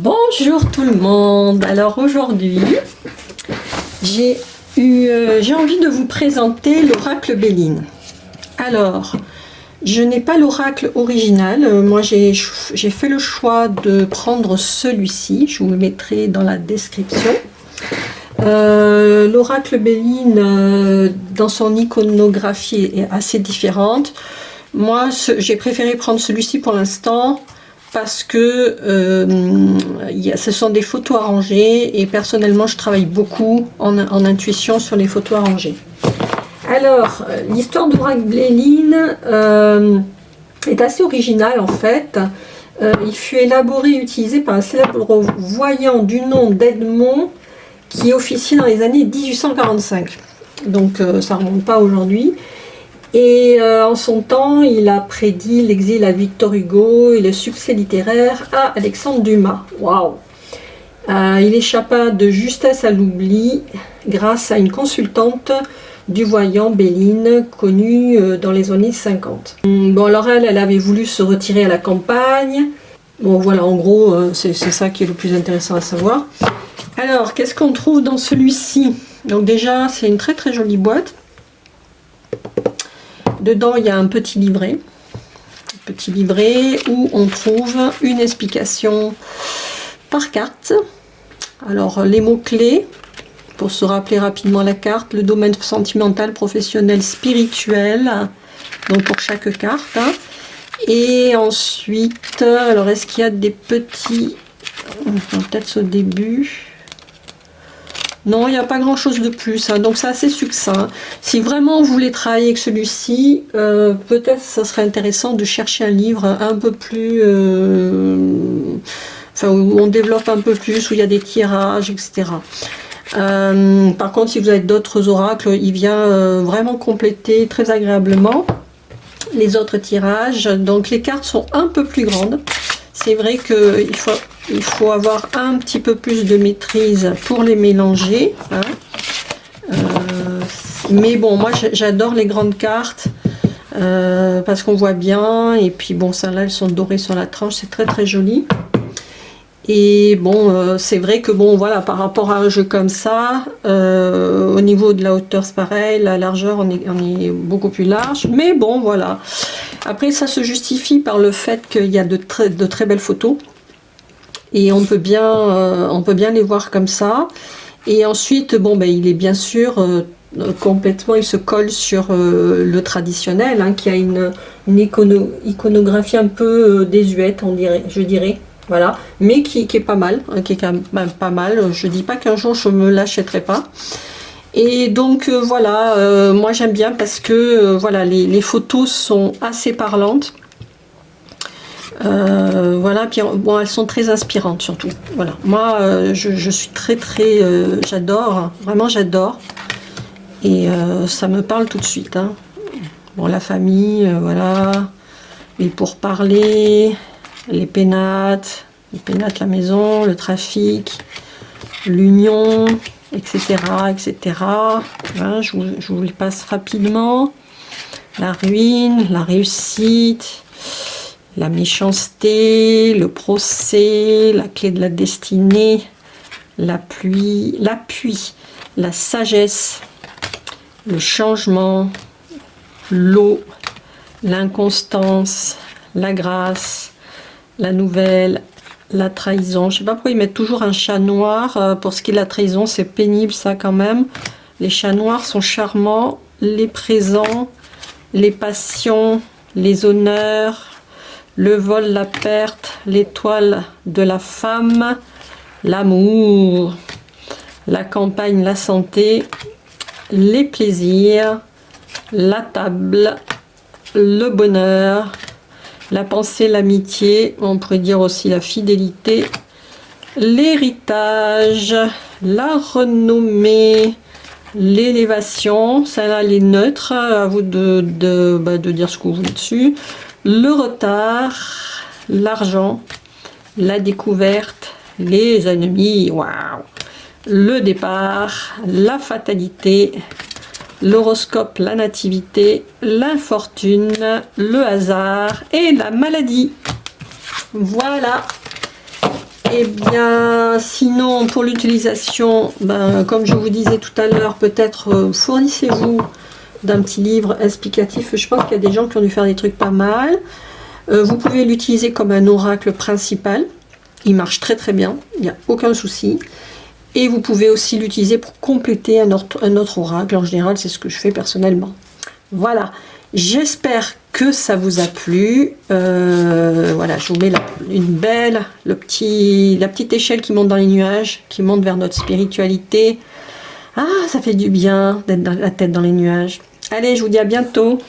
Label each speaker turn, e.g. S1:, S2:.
S1: Bonjour tout le monde. Alors aujourd'hui, j'ai envie de vous présenter l'oracle Béline. Alors, je n'ai pas l'oracle original. Moi, j'ai fait le choix de prendre celui-ci. Je vous le mettrai dans la description. L'oracle Béline, dans son iconographie, est assez différente. Moi, j'ai préféré prendre celui-ci pour l'instant parce que ce sont des photos arrangées et personnellement, je travaille beaucoup en intuition sur les photos arrangées. Alors, l'histoire d'oracle Béline est assez originale en fait. Il fut élaboré et utilisé par un célèbre voyant du nom d'Edmond qui officiait dans les années 1845. Donc, ça ne remonte pas aujourd'hui. Et en son temps, il a prédit l'exil à Victor Hugo et le succès littéraire à Alexandre Dumas. Waouh! Il échappa de justesse à l'oubli grâce à une consultante du voyant Béline, connue dans les années 50. Bon, alors elle avait voulu se retirer à la campagne. Bon, voilà, en gros, c'est ça qui est le plus intéressant à savoir. Alors, qu'est-ce qu'on trouve dans celui-ci? Donc déjà, c'est une très très jolie boîte. Dedans, il y a un petit livret où on trouve une explication par carte. Alors, les mots-clés, pour se rappeler rapidement la carte, le domaine sentimental, professionnel, spirituel, donc pour chaque carte. Hein. Et ensuite, alors est-ce qu'il y a des petits... Peut-être au début... Non, il n'y a pas grand chose de plus, hein, donc c'est assez succinct. Si vraiment vous voulez travailler avec celui-ci, peut-être ça serait intéressant de chercher un livre un peu plus... où on développe un peu plus, où il y a des tirages, etc. Par contre, si vous avez d'autres oracles, il vient vraiment compléter très agréablement les autres tirages. Donc les cartes sont un peu plus grandes. C'est vrai qu'il faut avoir un petit peu plus de maîtrise pour les mélanger. Hein. Mais bon, moi j'adore les grandes cartes parce qu'on voit bien. Et puis bon, celles-là, elles sont dorées sur la tranche, c'est très très joli. Et bon, c'est vrai que bon, voilà, par rapport à un jeu comme ça, au niveau de la hauteur, c'est pareil, la largeur, on est beaucoup plus large. Mais bon, voilà. Après, ça se justifie par le fait qu'il y a de très belles photos. Et on peut bien les voir comme ça. Et ensuite, bon, ben, il est bien sûr complètement, il se colle sur le traditionnel, hein, qui a une iconographie un peu désuète, je dirais. Voilà, mais qui est pas mal, hein, qui est quand même pas mal. Je dis pas qu'un jour je me l'achèterai pas. Et donc voilà, moi j'aime bien parce que voilà, les photos sont assez parlantes. Voilà, puis bon, elles sont très inspirantes surtout. Voilà, moi je suis très j'adore, vraiment j'adore. Et ça me parle tout de suite. Hein. Bon, la famille, voilà, les pourparlers. Les pénates, la maison, le trafic, l'union, etc. etc. Voilà, je vous les passe rapidement. La ruine, la réussite, la méchanceté, le procès, la clé de la destinée, l'appui, la sagesse, le changement, l'eau, l'inconstance, la grâce, la nouvelle, la trahison. Je ne sais pas pourquoi ils mettent toujours un chat noir. Pour ce qui est de la trahison, c'est pénible ça quand même. Les chats noirs sont charmants. Les présents, les passions, les honneurs, le vol, la perte, l'étoile de la femme, l'amour, la campagne, la santé, les plaisirs, la table, le bonheur, la pensée, l'amitié, on pourrait dire aussi la fidélité, l'héritage, la renommée, l'élévation, celle-là elle est neutre, à vous de dire ce que vous voulez dessus, le retard, l'argent, la découverte, les ennemis, waouh, le départ, la fatalité, l'horoscope, la nativité, l'infortune, le hasard et la maladie. Voilà. Et bien, sinon, pour l'utilisation, ben, comme je vous disais tout à l'heure, peut-être fournissez-vous d'un petit livre explicatif. Je pense qu'il y a des gens qui ont dû faire des trucs pas mal. Vous pouvez l'utiliser comme un oracle principal. Il marche très très bien, il n'y a aucun souci. Et vous pouvez aussi l'utiliser pour compléter un autre oracle. En général, c'est ce que je fais personnellement. Voilà, j'espère que ça vous a plu. Voilà, je vous mets une belle, la petite échelle qui monte dans les nuages, qui monte vers notre spiritualité. Ah, ça fait du bien d'être la tête dans les nuages. Allez, je vous dis à bientôt.